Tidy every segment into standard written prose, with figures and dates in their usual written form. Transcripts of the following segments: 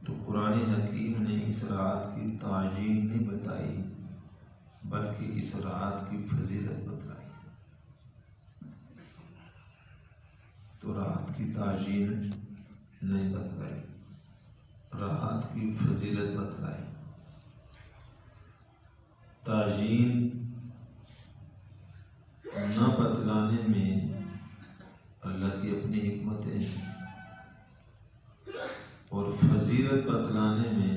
تو قرآن حکیم نے اس رات کی تعین نہیں بتائی بلکہ اس رات کی فضیلت بتلائی۔ تو رات کی تعین نہیں بتلائی، رات کی فضیلت بتلائی۔ تعین نہ بتلانے میں اللہ کی اپنی حکمتیں ہیں، اور فضیلت بتلانے میں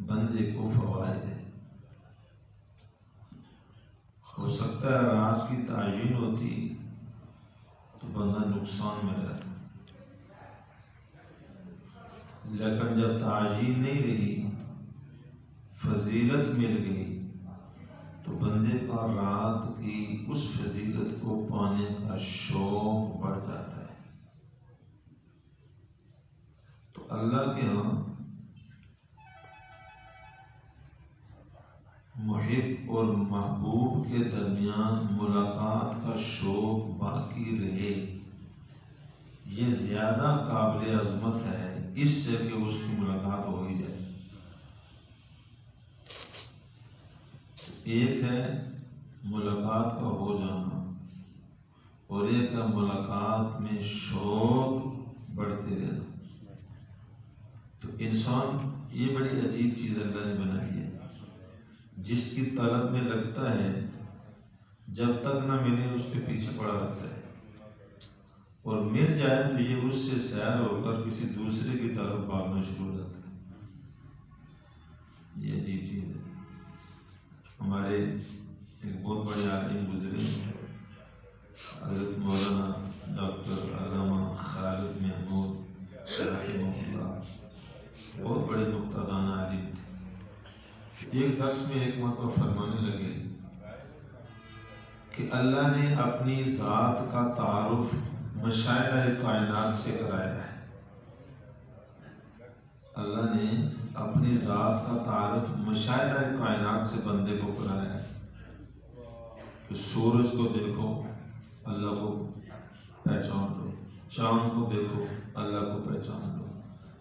بندے کو فوائد ہیں۔ ہو سکتا ہے رات کی تعین ہوتی تو بندہ نقصان میں رہتا، لیکن جب تعین نہیں رہی، فضیلت مل گئی، تو بندے کا رات کی اس فضیلت کو پانے کا شوق بڑھ جاتا ہے۔ تو اللہ کے ہاں محب اور محبوب کے درمیان ملاقات کا شوق باقی رہے، یہ زیادہ قابل عظمت ہے اس سے کہ اس کی ملاقات ہو ہی جائے۔ ایک ہے ملاقات کا ہو جانا، اور ایک ہے ملاقات میں شوق بڑھتے رہنا۔ تو انسان، یہ بڑی عجیب چیز اللہ نے بنائی ہے، جس کی طلب میں لگتا ہے جب تک نہ ملے اس کے پیچھے پڑا رہتا ہے، اور مل جائے تو یہ اس سے سیر ہو کر کسی دوسرے کی طرف بھاگنا شروع ہو جاتا ہے۔ یہ عجیب چیز ہے۔ ہمارے ایک بہت بڑے عالم گزرے حضرت مولانا ڈاکٹر علامہ خالد محمود رحمہ اللہ، بہت بڑے نکتہ دان عالم تھے۔ ایک درس میں ایک مرتبہ فرمانے لگے کہ اللہ نے اپنی ذات کا تعارف مشاہدہ کائنات سے کرایا ہے۔ اللہ نے اپنی ذات کا تعارف مشاہدہ کائنات سے بندے کو کرایا ہے کہ سورج کو دیکھو اللہ کو پہچان لو، چاند کو دیکھو اللہ کو پہچان لو،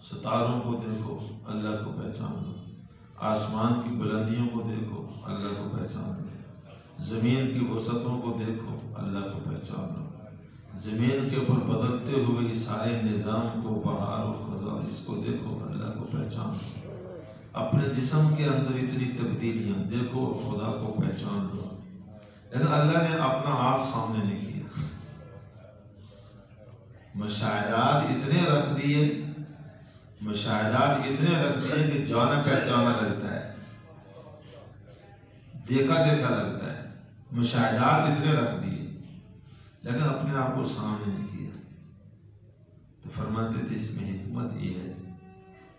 ستاروں کو دیکھو اللہ کو پہچان لو، آسمان کی بلندیوں کو دیکھو اللہ کو پہچان لو، زمین کی وسعتوں کو دیکھو اللہ کو پہچان لو، زمین کے اوپر بدلتے ہوئے اس سارے نظام کو، بہار و خزاں، اس کو دیکھو اللہ کو پہچان لو، اپنے جسم کے اندر اتنی تبدیلیاں دیکھو خدا کو پہچان لو۔ لیکن اللہ نے اپنا آپ سامنے نہیں کیا، مشاہدات اتنے رکھ دیے، مشاہدات اتنے رکھ دیے کہ جانا پہچانا لگتا ہے، دیکھا دیکھا لگتا ہے، مشاہدات اتنے رکھ دیے لیکن اپنے آپ کو سامنے نہیں کیا۔ تو فرماتے تھے اس میں حکمت یہ ہے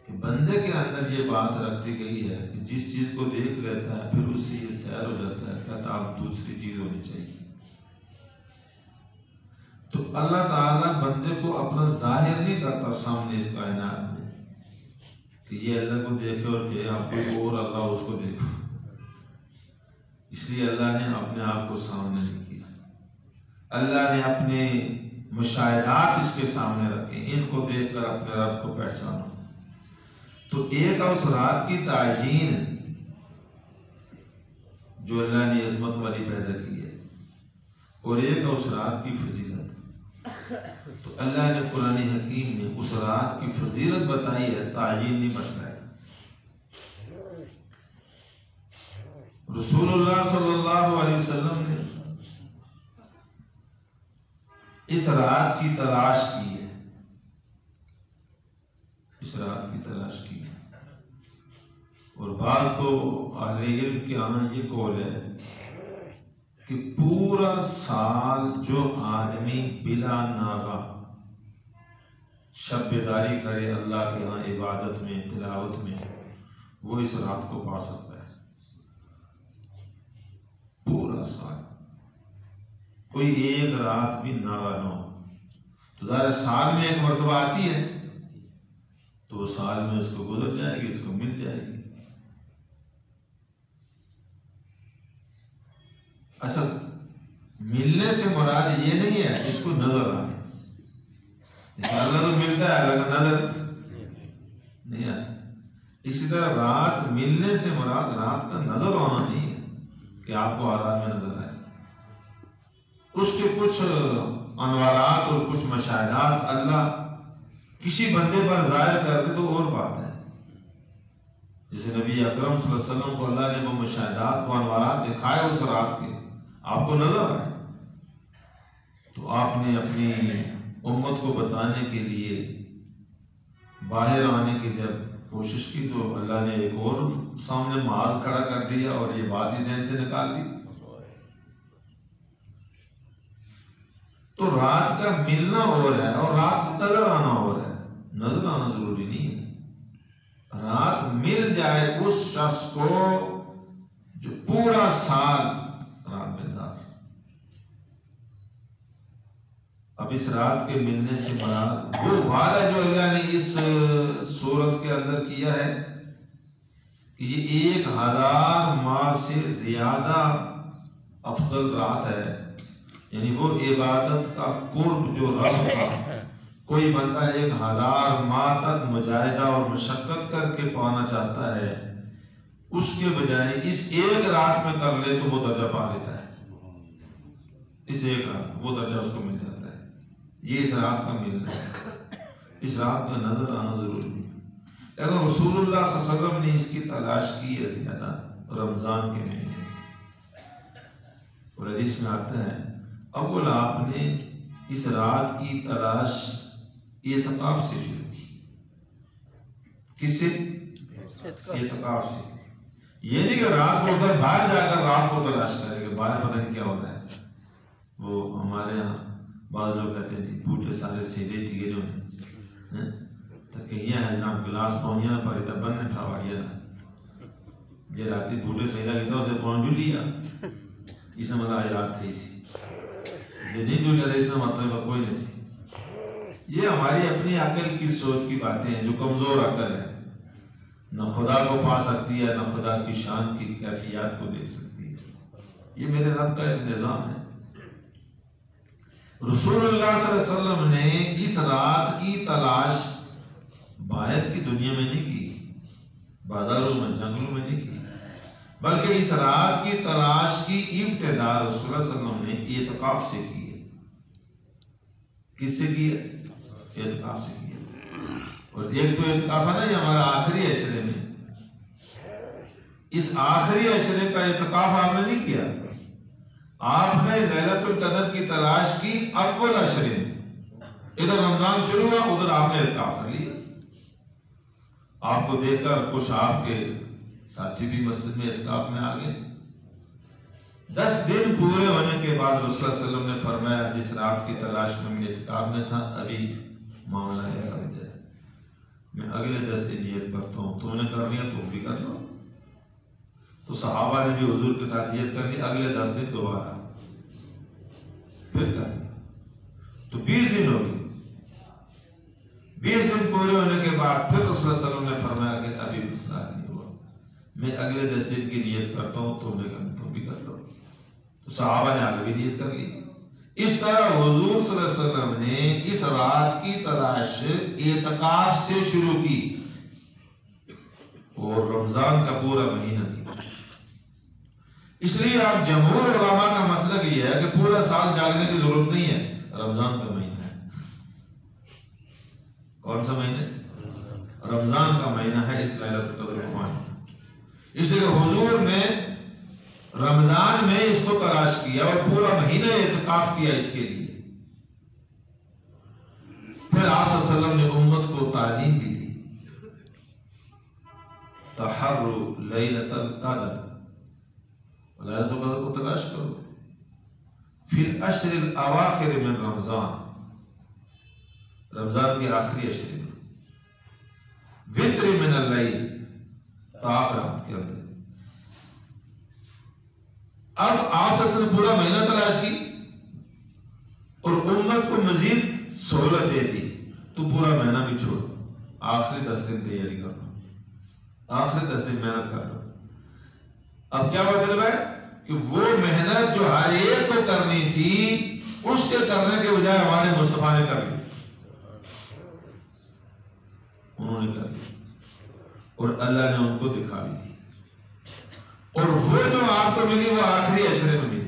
کہ بندے کے اندر یہ بات رکھ دی گئی ہے کہ جس چیز کو دیکھ لیتا ہے پھر اس سے یہ سیر ہو جاتا ہے، کہتا اب دوسری چیز ہونی چاہیے۔ تو اللہ تعالیٰ بندے کو اپنا ظاہر نہیں کرتا سامنے اس کائنات میں کہ یہ اللہ کو دیکھے اور کہ آپ کوئی اور اللہ اس کو دیکھو، اس لیے اللہ نے اپنے آپ کو سامنے نہیں کیا۔ اللہ نے اپنے مشاہدات اس کے سامنے رکھے، ان کو دیکھ کر اپنے رب کو پہچانو۔ تو ایک اس رات کی تعین جو اللہ نے عظمت والی پیدا کی ہے، اور ایک اس رات کی فضیلت۔ تو اللہ نے قرآن حکیم میں اس رات کی فضیلت بتائی ہے، تعین نہیں بتلائی۔ رسول اللہ صلی اللہ علیہ وسلم نے اس رات کی تلاش کی ہے، اس رات کی تلاش کی ہے، اور بعض تو اہل علم کے ہاں یہ قول ہے کہ پورا سال جو آدمی بلا ناغہ شب بیداری کرے اللہ کے ہاں عبادت میں، تلاوت میں، وہ اس رات کو پا سکتا ہے۔ پورا سال کوئی ایک رات بھی ناغہ نہ ہو، تو ظاہر سال میں ایک مرتبہ آتی ہے تو وہ سال میں اس کو گزر جائے گی، اس کو مل جائے گی۔ اصل ملنے سے مراد یہ نہیں ہے اس کو نظر آئے، اس اللہ تو ملتا ہے لیکن نظر نہیں آتا۔ اسی طرح رات ملنے سے مراد رات کا نظر ہونا نہیں ہے کہ آپ کو حالات میں نظر آئے، اس کے کچھ انوارات اور کچھ مشاہدات اللہ کسی بندے پر ظاہر کر دے تو اور بات ہے. جیسے نبی اکرم صلی اللہ علیہ وسلم کو اللہ نے وہ مشاہدات وہ انوارات دکھائے اس رات کے، آپ کو نظر آئے، تو آپ نے اپنی امت کو بتانے کے لیے باہر آنے کی جب کوشش کی تو اللہ نے ایک اور سامنے معاذ کھڑا کر دیا اور یہ بات ہی ذہن سے نکال دی. تو رات کا ملنا اور ہے اور رات کا نظر آنا اور ہے. نظر آنا ضروری نہیں ہے، رات مل جائے اس شخص کو جو پورا سال رات بیدار. اب اس رات کے ملنے سے مراد وہ وعدہ جو اللہ نے اس سورت کے اندر کیا ہے کہ یہ 1000 ماہ سے زیادہ افضل رات ہے، یعنی وہ عبادت کا قرب جو رب کا کوئی بندہ 1000 ماہ تک مجاہدہ اور مشقت کر کے پانا چاہتا ہے، اس کے بجائے اس ایک رات میں کر لے تو وہ درجہ پا لیتا ہے. اس ایک رات وہ درجہ اس کو مل جاتا ہے. یہ اس رات کا ملنا ہے، اس رات کا نظر آنا ضروری نہیں. لیکن رسول اللہ صلی اللہ علیہ وسلم نے اس کی تلاش کی ہے زیادہ رمضان کے مہینے میں. اور حدیث میں آتا ہے اول آپ نے اس رات کی تلاش اعتکاف سے شروع کی. کس سے؟ اعتکاف سے. یہ نہیں کہ رات کو اٹھ باہر جا کر رات کو تلاش کرے گا، باہر پتہ نہیں کیا ہو رہا ہے. وہ ہمارے یہاں بعض لوگ کہتے ہیں جی بوٹے سارے سیدھے ٹھیک ہے تو کہیں ہے جناب گلاس پہنچیا نہ پڑے تب بننے ٹھاواڑیا نہ جی راتی بوٹے سیدھا کیتا اسے پہنچ جو لیا اسے مطلب آج رات تھی سی جی نہیں جو لیا اس نے مطلب کوئی نہیں سی. یہ ہماری اپنی عقل کی سوچ کی باتیں ہیں جو کمزور عقل ہے، نہ خدا کو پا سکتی ہے نہ خدا کی شان کی کیفیات کو دیکھ سکتی ہے. یہ میرے رب کا ایک نظام ہے. رسول اللہ صلی اللہ علیہ وسلم نے اس رات کی تلاش باہر کی دنیا میں نہیں کی، بازاروں میں جنگلوں میں نہیں کی، بلکہ اس رات کی تلاش کی ابتدا رسول اللہ صلی اللہ علیہ وسلم نے اعتکاف سے کی ہے. کس سے کی ہے؟ اعتکاف سے کی ہے. اور ایک تو اعتکاف ہے نا یہ ہمارا آخری عشرے میں، اس آخری عشرے کا اعتکاف آپ نے نہیں کیا، آپ نے لیلۃ القدر کی تلاش کی اول عشرے میں. ادھر رمضان شروع ہوا ادھر آپ نے اعتکاف کر لیا. آپ کو دیکھ کر کچھ آپ کے ساتھی بھی مسجد میں اعتکاف میں آ گئے. 10 دن پورے ہونے کے بعد رسول اللہ صلی اللہ علیہ وسلم نے فرمایا جس رات کی تلاش میں اعتکاف میں تھا ابھی معاملہ ایسا ہو جائے، میں اگلے 10 دن نیت کرتا ہوں، تم نے کر لیا تم بھی کر لو. تو صحابہ نے بھی حضور کے ساتھ نیت کر لی اگلے 10 دن دوبارہ پھر کر لیا تو 20 دن ہو گئے. 20 دن پورے ہونے کے بعد پھر رسول اللہ صلی اللہ علیہ وسلم نے فرمایا کہ ابھی مسئلہ نہیں ہوا، میں اگلے 10 دن کی نیت کرتا ہوں، تم بھی کر لو. تو صحابہ نے آگے بھی نیت کر لی. اس طرح حضور صلی اللہ علیہ وسلم نے اس رات کی تلاش اعتکاف سے شروع کی اور رمضان کا پورا مہینہ کیا. اس لیے آپ جمہور علماء کا مسلک یہ ہے کہ پورا سال جاگنے کی ضرورت نہیں ہے، رمضان کا مہینہ ہے. کون سا مہینہ؟ رمضان کا مہینہ ہے اس لیلۃ القدر کا مہینہ. اس لیے حضور نے رمضان میں اس کو تلاش کیا اور پورا مہینہ اعتکاف کیا اس کے لیے. پھر آپ صلی اللہ علیہ وسلم نے امت کو تعلیم بھی دی تحروا لیلۃ القدر، لیلۃ القدر کو تلاش کرو فی العشر الاواخر من رمضان، رمضان کے آخری عشرے میں، وتر من اللیل، طاق رات کے اندر. اب آپ نے پورا مہینہ تلاش کی اور امت کو مزید سہولت دے دی تو پورا مہینہ بھی چھوڑ، آخری 10 دن تیاری کر لو، آخری 10 دن محنت کر لو. اب کیا مطلب ہے کہ وہ محنت جو ہر ایک کو کرنی تھی اس کے کرنے کے بجائے ہمارے مصطفیٰ نے کر لی، انہوں نے کر لی. اور اللہ نے ان کو دکھا بھی دی، اور وہ جو آپ کو ملی وہ آخری عشرے میں ملی۔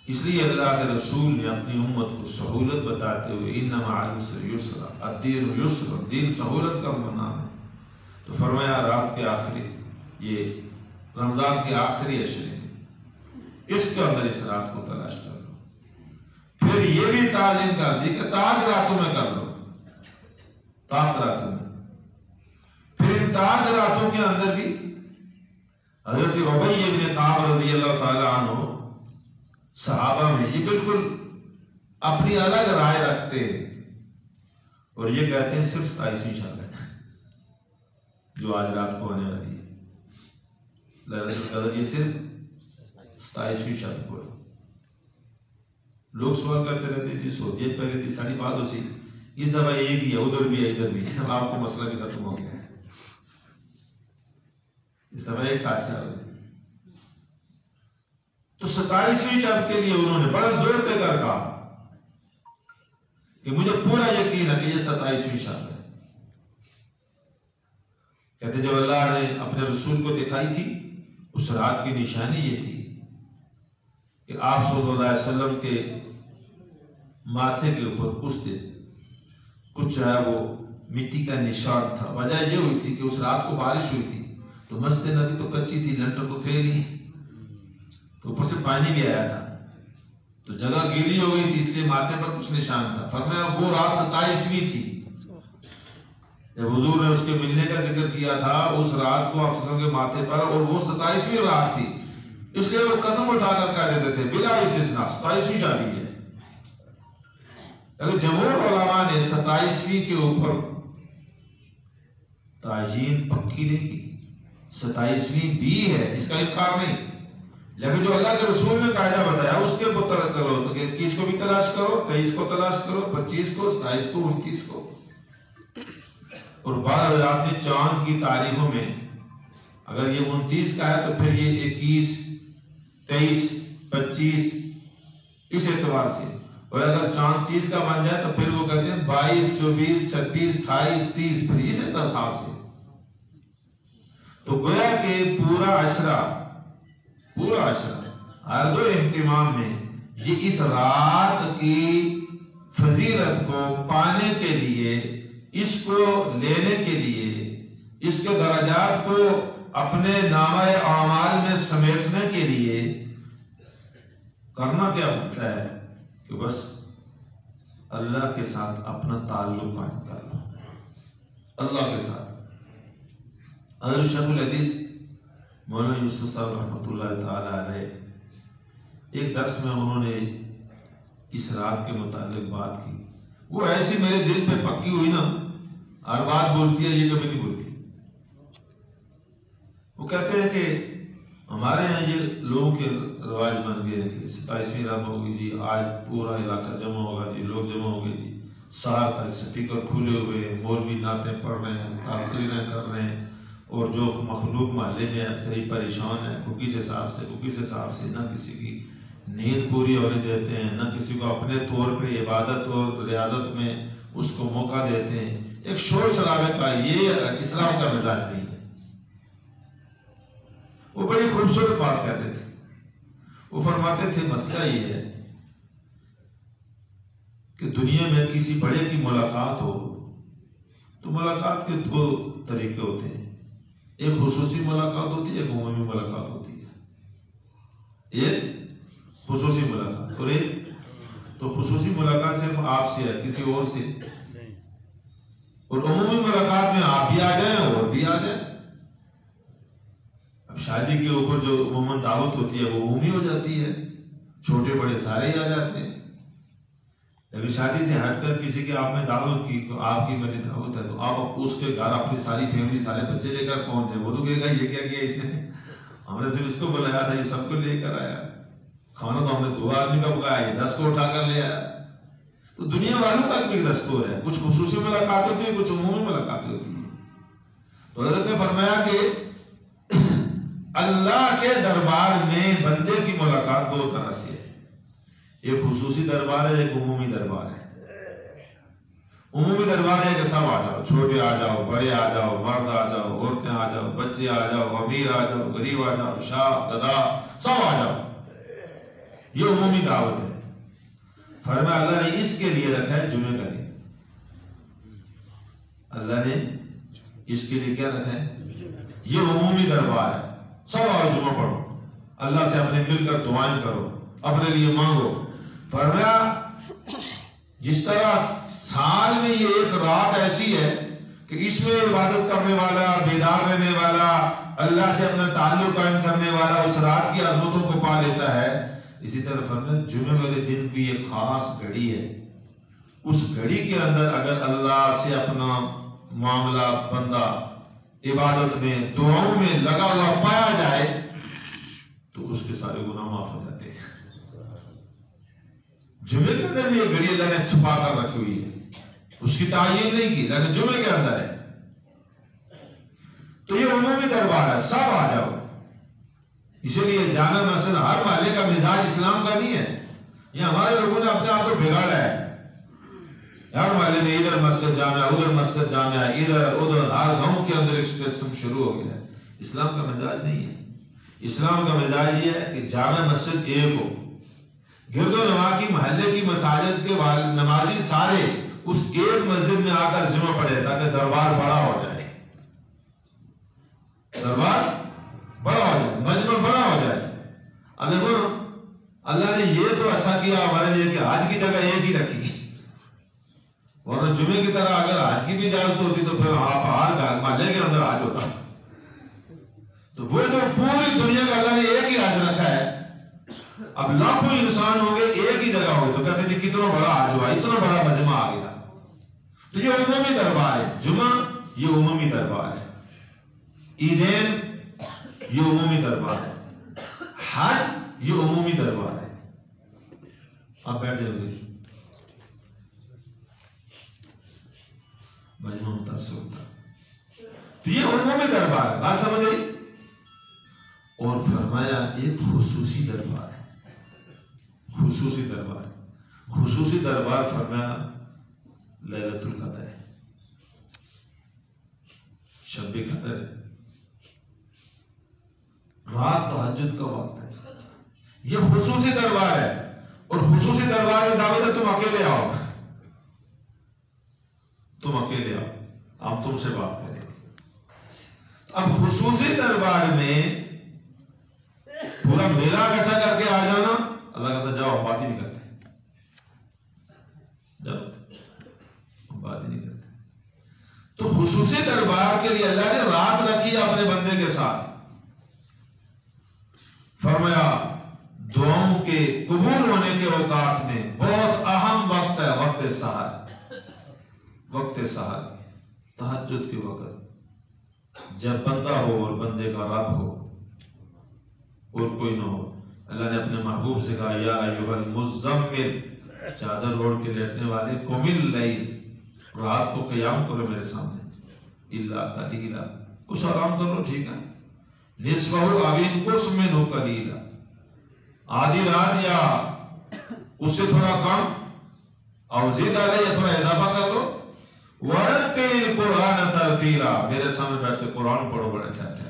اس لیے اللہ کے رسول نے اپنی امت کو سہولت بتاتے ہوئے ان مع العسر یسرا، الدین یسر، دین سہولت کا نام ہے، تو فرمایا رات کے آخری، یہ رمضان کے آخری عشرے میں اس کے اندر اس رات کو تلاش کر لو۔ پھر یہ بھی تعظیم کر دی کہ تاج راتوں میں کر لو، تاج راتوں میں۔ پھر ان تاج راتوں کے اندر بھی حضرت ربیع بن کعب رضی اللہ تعالی عنہ صحابہ میں یہ بالکل اپنی الگ رائے رکھتے ہیں، اور یہ کہتے ہیں صرف 27ویں شب ہے جو آج رات کو ہونے والی ہے، لیلۃ القدر یہ صرف 27ویں شب کو ہے۔ لوگ سوال کرتے رہتے جی سعودیہ پہلے تھی ساڑھی بات ہو سی، اس دفعہ ایک ہی ہے، ادھر بھی ہے ادھر بھی ہے، آپ کو مسئلہ بھی ختم ہو گیا ہے، اس دفعہ ایک ساتھ چل رہے۔ تو 27ویں شب کے لیے انہوں نے بڑا زور دے کر کہا کہ مجھے پورا یقین ہے کہ یہ 27ویں شب ہے۔ کہتے جب اللہ نے اپنے رسول کو دکھائی تھی اس رات کی نشانی یہ تھی کہ آپ صلی اللہ علیہ وسلم کے ماتھے کے اوپر کچھ جو ہے وہ مٹی کا نشان تھا۔ وجہ یہ ہوئی تھی کہ اس رات کو بارش ہوئی تھی، تو مسجد نبی تو کچی تھی، لنٹر تو تھے نہیں، تو اوپر سے پانی بھی آیا تھا، تو جگہ گیلی ہو گئی تھی، اس لیے ماتھے پر کچھ نشان تھا۔ فرمایا وہ رات 27ویں تھی، جب حضور نے اس کے ملنے کا ذکر کیا تھا اس رات کو آپ صلی اللہ علیہ وسلم کے ماتھے پر، اور وہ 27ویں رات تھی، اس لیے وہ قسم اٹھا کر کہہ دیتے تھے بلا استثناء 27ویں شادی ہے۔ لیکن جمہور علماء نے 27ویں کے اوپر تعیین پکی نہیں کی، 27ویں بھی ہے، اس کا انکار نہیں، لیکن جو اللہ کے رسول نے قاعدہ بتایا اس کے اوپر چلو، تو 21 کو بھی تلاش کرو، 23 کو تلاش کرو، 25 کو، 27 کو، 29 کو۔ اور بعض حضرات نے چاند کی تاریخوں میں اگر یہ 29 کا ہے تو پھر یہ 21، 23، 25 اس اعتبار سے، اور اگر چاند 30 کا بن جائے تو پھر وہ کہتے ہیں 22، 24، 26، 28، 30، پھر اس حساب سے۔ تو گویا کہ پورا عشرہ ہر دو اہتمام میں یہ اس رات کی فضیلت کو پانے کے لیے، اس کو لینے کے لیے، اس کے درجات کو اپنے نامہ اعمال میں سمیٹنے کے لیے کرنا کیا ہوتا ہے کہ بس اللہ کے ساتھ اپنا تعلق قائم کر لو، اللہ کے ساتھ۔ حضرت شیخ الحدیث مولانا یوسف صاحب رحمۃ اللہ تعالی علیہ ایک درس میں انہوں نے اس رات کے متعلق بات کی، وہ ایسی میرے دل پہ پکی ہوئی نا، ہر بات بولتی ہے، یہ کبھی نہیں بولتی۔ وہ کہتے ہیں کہ ہمارے یہاں یہ لوگوں کے رواج بن گئے ہیں کہ 27ویں رات ہوگی جی، آج پورا علاقہ جمع ہوگا جی، لوگ جمع ہو گئے جی، سار تک سپیکر کھلے ہوئے، مولوی نعتیں پڑھ رہے ہیں، تقریریں کر رہے ہیں، اور جو مخلوق محلے میں اکثری پریشان ہے، کو کس حساب سے نہ کسی کی نیند پوری ہونے دیتے ہیں، نہ کسی کو اپنے طور پہ عبادت اور ریاضت میں اس کو موقع دیتے ہیں، ایک شور شرابے کا، یہ اسلام کا مزاج نہیں ہے۔ وہ بڑی خوبصورت بات کہتے تھے، وہ فرماتے تھے مسئلہ یہ ہے کہ دنیا میں کسی بڑے کی ملاقات ہو تو ملاقات کے دو طریقے ہوتے ہیں، ایک خصوصی ملاقات ہوتی ہے، ایک عمومی ملاقات ہوتی ہے، ایک خصوصی ملاقات، اور ایک تو خصوصی ملاقات صرف آپ سے ہے، کسی اور سے، اور عمومی ملاقات میں آپ بھی آ جائیں اور بھی آ جائیں۔ اب شادی کے اوپر جو عموماً دعوت ہوتی ہے وہ عمومی ہو جاتی ہے، چھوٹے بڑے سارے ہی آ جاتے ہیں، لیکن شادی سے ہٹ کر کسی کی آپ نے دعوت کی، آپ کی میری دعوت ہے، تو آپ اس کے گھر اپنی ساری فیملی، سارے بچے لے کر پہنچ جائیں، وہ تو کہے گا یہ کیا کیا اس نے، ہم نے صرف اس کو بلایا تھا، یہ سب کو لے کر آیا، کھانا تو ہم نے 2 آدمی کا پکایا، یہ 10 کو اٹھا کر لے آیا۔ تو دنیا والوں کا بھی دستور ہے، کچھ خصوصی ملاقات ہوتی ہے، کچھ عمومی ملاقاتیں ہوتی ہیں۔ تو حضرت نے فرمایا کہ اللہ کے دربار میں بندے کی ملاقات 2 طرح سے ہے، ایک خصوصی دربار ہے، ایک عمومی دربار ہے۔ عمومی دربار ہے کہ سب آ جاؤ، چھوٹے آ جاؤ، بڑے آ جاؤ، مرد آ جاؤ، عورتیں آ جاؤ، بچے آ جاؤ، امیر آ جاؤ، غریب آ جاؤ، شاہ گدا سب آ جاؤ. یہ عمومی دعوت ہے. فرمایا اللہ نے اس کے لیے رکھا ہے جمعے کا دن. اللہ نے اس کے لیے کیا رکھا ہے؟ یہ عمومی دربار ہے. سب آؤ جمعہ پڑھو، اللہ سے اپنے مل کر دعائیں کرو، اپنے لیے مانگو. فرمایا جس طرح سال میں یہ ایک رات ایسی ہے کہ اس میں عبادت کرنے والا، بیدار رہنے والا، اللہ سے اپنا تعلق قائم کرنے والا اس رات کی عظمتوں کو پا لیتا ہے، اسی طرح فرمایا جمعے والے دن بھی ایک خاص گھڑی ہے. اس گھڑی کے اندر اگر اللہ سے اپنا معاملہ بندہ عبادت میں، دعاؤں میں لگا ہوا پایا جائے تو اس کے سارے گناہ معاف ہو جاتے ہیں. جمعے کے اندر بھی یہ گھڑی اللہ نے چھپا کر رکھی ہوئی ہے، اس کی تعین نہیں کی، لیکن جمعے کے اندر ہے. تو یہ عمومی دربار ہے، سب آ جاؤ. اسی لیے جامع مسجد ہر محلے کا مزاج اسلام کا نہیں ہے. یہ ہمارے لوگوں نے اپنے آپ کو بگاڑا ہے. ہر محلے میں ادھر مسجد جامع، ادھر مسجد جامع، ادھر ادھر، ہر گاؤں کے اندر ایک سسٹم شروع ہو گیا ہے. اسلام کا مزاج نہیں ہے. اسلام کا مزاج یہ ہے کہ جامع مسجد ایک ہو، گرد و نواح کی محلے کی مساجد کے نمازی سارے اس ایک مسجد میں آ کر جمع پڑے تاکہ دربار بڑا ہو جائے، دربار بڑا ہو جائے، مجمع بڑا ہو جائے. اب دیکھو اللہ نے یہ تو اچھا کیا ہمارے لیے کہ آج کی جگہ ایک ہی رکھی، ورنہ جمعے کی طرح اگر آج کی بھی اجازت ہوتی تو پھر آپ ہر محلے کے اندر آج ہوتا. تو وہ جو پوری دنیا کا اللہ نے ایک ہی آج رکھا ہے، اب لاکھوں انسان ہوں گے ایک ہی جگہ ہوں گے تو کہتے جی کتنا بڑا آج ہوا، اتنا بڑا مجمع آ گیا. تو یہ عمومی دربار ہے. جمعہ یہ عمومی دربار ہے، عیدین یہ عمومی دربار ہے، حج یہ عمومی دربار ہے. آپ بیٹھ جائیں گے، مجمع متاثر ہوتا. تو یہ عمومی دربار ہے، بات سمجھ آئی. اور فرمایا ایک خصوصی دربار ہے. خصوصی دربار، خصوصی دربار فرمایا لیلۃ القدر ہے، شب قدر ہے، رات تہجد کا وقت ہے. یہ خصوصی دربار ہے. اور خصوصی دربار میں دعوت ہے تم اکیلے آؤ، تم اکیلے آؤ، ہم تم سے بات کریں. اب خصوصی دربار میں پورا میلہ اکٹھا کر کے آ جانا، اللہ کہتا جاؤ ہم بات ہی نہیں کرتے، جاؤ ہم بات ہی نہیں کرتے. تو خصوصی دربار کے لیے اللہ نے رات رکھی ہے اپنے بندے کے ساتھ. فرمایا دعاؤں کے قبول ہونے کے اوقات میں بہت اہم وقت ہے وقت سحر. وقت سحر تہجد کے وقت، جب بندہ ہو اور بندے کا رب ہو اور کوئی نہ ہو. اللہ نے اپنے محبوب سے کہا یا ایھا المزمل، چادر اوڑھ کے لیٹنے والے، قم اللیل، رات کو قیام کرو میرے سامنے، الا قلیلا، کچھ آرام کر لو، ٹھیک ہے، نصفہ او انقص منہ قلیلا، آدھی رات یا اس سے تھوڑا کم، او زد علیہ، یا تھوڑا اضافہ کر لو، ورتل القرآن ترتیلا، میرے سامنے بیٹھ کے قرآن پڑھو بڑے اچھا اچھا.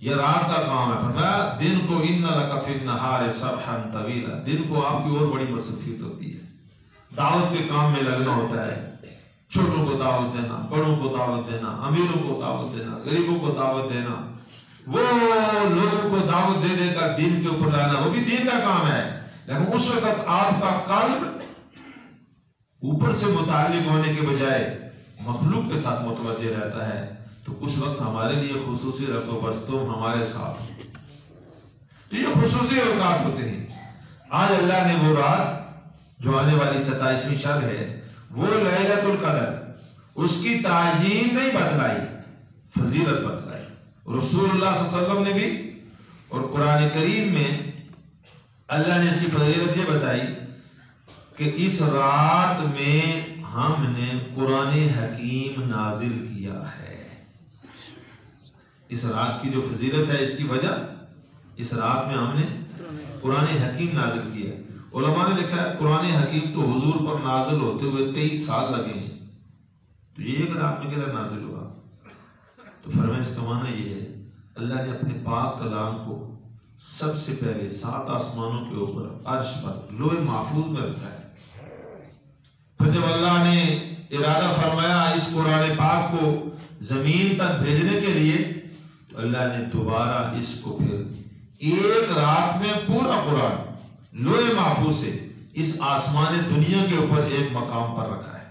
یہ رات کا کام ہے. فرمایا دن کو ان لک فی النہار سبحا طویلا، دن کو آپ کی اور بڑی مصروفیت ہوتی ہے، دعوت کے کام میں لگنا ہوتا ہے. چھوٹوں کو دعوت دینا، بڑوں کو دعوت دینا، امیروں کو دعوت دینا، غریبوں کو دعوت دینا، وہ لوگوں کو دعوت دے دے کر دین کے اوپر لانا، وہ بھی دین کا کام ہے. لیکن اس وقت آپ کا قلب اوپر سے متعلق ہونے کے بجائے مخلوق کے ساتھ متوجہ رہتا ہے. تو کچھ وقت ہمارے لیے خصوصی رکھو، بس تم ہمارے ساتھ. تو یہ خصوصی اوقات ہوتے ہیں. آج اللہ نے وہ رات جو آنے والی 27ویں شب ہے، وہ لیلۃ القدر، اس کی تعیین نہیں بتلائی، فضیلت بتلائی. رسول اللہ صلی اللہ علیہ وسلم نے بھی، اور قرآن کریم میں اللہ نے اس کی فضیلت یہ بتائی کہ اس رات میں ہم نے قرآن حکیم نازل کیا ہے. اس رات کی جو فضیلت ہے، اس کی وجہ، اس رات میں ہم نے قرآن حکیم نازل کیا ہے. علماء نے لکھا ہے قرآن حکیم تو حضور پر نازل ہوتے ہوئے 23 سال لگے ہیں، تو یہ ایک رات میں کدھر نازل ہوا؟ تو فرمایا اس کا معنی یہ ہے اللہ نے اپنے پاک کلام کو سب سے پہلے 7 آسمانوں کے اوپر عرش پر لوح محفوظ میں رکھا ہے، پھر جب اللہ نے ارادہ فرمایا اس قرآن پاک کو زمین تک بھیجنے کے لیے، تو اللہ نے دوبارہ اس کو پھر ایک رات میں پورا قرآن لوح محفوظ سے اس آسمان دنیا کے اوپر ایک مقام پر رکھا ہے۔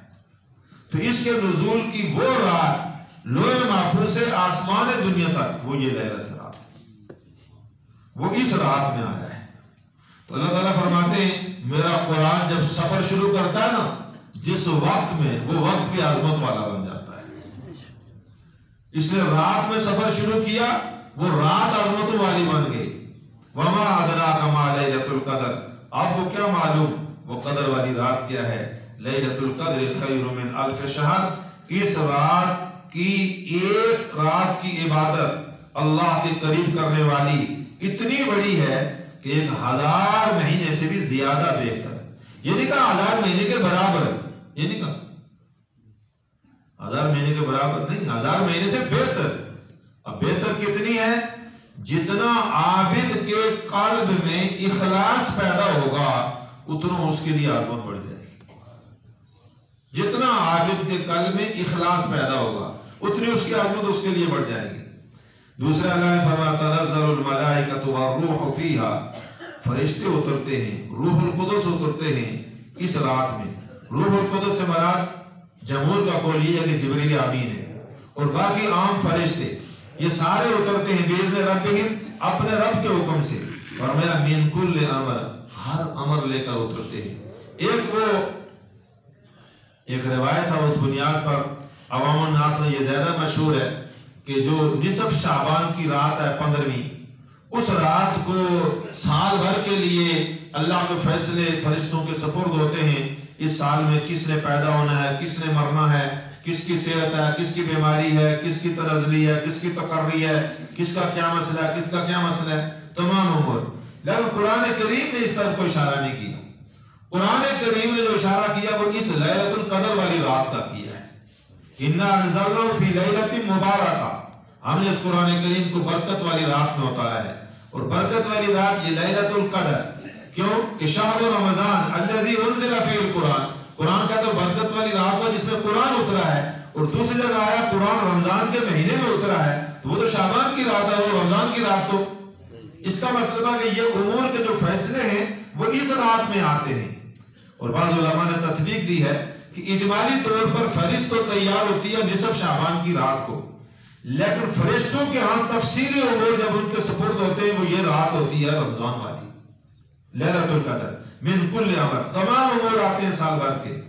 تو اس کے نزول کی وہ رات لوح محفوظ سے آسمان دنیا تک وہ یہ لیلۃ رات ہے، وہ اس رات میں آیا ہے۔ تو اللہ تعالیٰ فرماتے ہیں میرا قرآن جب سفر شروع کرتا ہے نا، جس وقت میں وہ وقت بھی عظمت والا بن جاتا ہے۔ اس نے رات میں سفر شروع کیا، وہ رات عظمتوں والی بن گئی۔ وما ادراک ما لیلۃ القدر، آپ کو کیا معلوم وہ قدر والی رات کیا ہے؟ لیلۃ القدر خیر من الف شہر، اس رات کی ایک رات کی عبادت اللہ کے قریب کرنے والی اتنی بڑی ہے کہ 1000 مہینے سے بھی زیادہ بہتر ہے۔ یہ نہیں کہا 1000 مہینے کے برابر، یہ نہیں کہا 1000 مہینے کے برابر نہیں، 1000 مہینے سے بہتر۔ اب بہتر کتنی ہے؟ جتنا عابد کے قلب میں اخلاص پیدا ہوگا اتنا اس کے لیے عظمت بڑھ جائے گی۔ جتنا عابد کے قلب میں اخلاص پیدا ہوگا اتنی اس کی عظمت اس کے لیے بڑھ جائے گی۔ دوسرا اللہ نے فرمایا تنزل الملائکۃ والروح فیہا، فرشتے اترتے ہیں، روح القدس اترتے ہیں اس رات میں۔ روح القدس سے مراد جمہور کا قول یہ ہے کہ جبریل امین ہے، اور باقی عام فرشتے یہ سارے اترتے ہیں باذن ربہم، اپنے رب کے حکم سے۔ فرمایا من کل امر، ہر امر لے کر اترتے ہیں۔ ایک روایت ہے، اس بنیاد پر عوام الناس میں یہ زیادہ مشہور ہے کہ جو نصف شعبان کی رات ہے 15ویں، اس رات کو سال بھر کے لیے اللہ کے فیصلے فرشتوں کے سپرد ہوتے ہیں۔ اس سال میں کس نے پیدا ہونا ہے، کس نے مرنا ہے، کس کی صحت ہے، کس کی بیماری ہے، کس کی تنزلی ہے، کس کی تقرری ہے، کس کا کیا مسئلہ ہے، کس کا کیا مسئلہ ہے، تمام امور۔ لیکن قرآن کریم نے اس طرح کوئی اشارہ نہیں کیا۔ قرآن کریم نے جو اشارہ کیا وہ اس لیلۃ القدر والی رات کا کیا ہے۔ انا انزلناہ فی لیلۃ مبارکہ، ہم نے اس قرآن کریم کو برکت والی رات میں اتارا ہے، اور برکت والی رات یہ لیلۃ القدر کیوں کہ شہر رمضان الذی انزل فیہ القرآن، قرآن کا تو برکت والی رات ہوا جس میں قرآن اترا ہے، اور دوسری جگہ آیا قرآن رمضان کے مہینے میں اترا ہے، تو وہ تو شعبان کی رات ہے، وہ رمضان کی رات۔ تو اس کا مطلب ہے کہ یہ امور کے جو فیصلے ہیں وہ اس رات میں آتے ہیں۔ اور بعض علماء نے تطبیق دی ہے کہ اجمالی طور پر فہرست تو تیار ہوتی ہے نصف شعبان کی رات کو، لیکن فرشتوں کے ہاں تفصیلی امور جب ان کے سپرد ہوتے ہیں وہ یہ رات ہوتی ہے رمضان والی، لیلۃ القدر من کل امر، تمام امور آتے ہیں سال بھر کے۔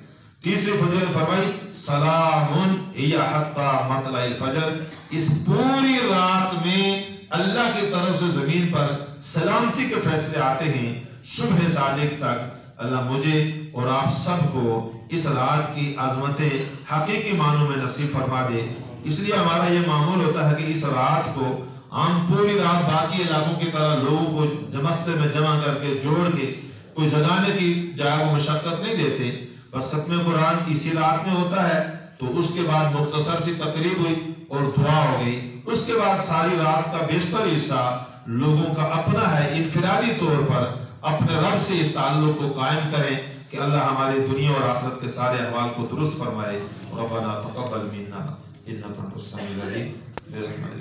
تیسری فضیلت فرمائی سلام ہی حتی مطلع الفجر، اس پوری رات میں اللہ کی طرف سے زمین پر سلامتی کے فیصلے آتے ہیں صبح صادق تک۔ اللہ مجھے اور آپ سب کو اس رات کی عظمتیں حقیقی معنوں میں نصیب فرما دے۔ اس لیے ہمارا یہ معمول ہوتا ہے کہ اس رات کو ہم پوری رات باقی علاقوں کی طرح لوگوں کو جمستے میں جمع کر کے جوڑ کے کوئی جگانے کی جائے وہ مشقت نہیں دیتے، بس ختم قرآن اسی رات میں ہوتا ہے، تو اس کے بعد مختصر سی تقریب ہوئی اور دعا ہو گئی، اس کے بعد ساری رات کا بیشتر حصہ لوگوں کا اپنا ہے، انفرادی طور پر اپنے رب سے اس تعلق کو قائم کریں کہ اللہ ہماری دنیا اور آخرت کے سارے احوال کو درست فرمائے۔ ربنا تقبل منا انک انت السمیع العلیم۔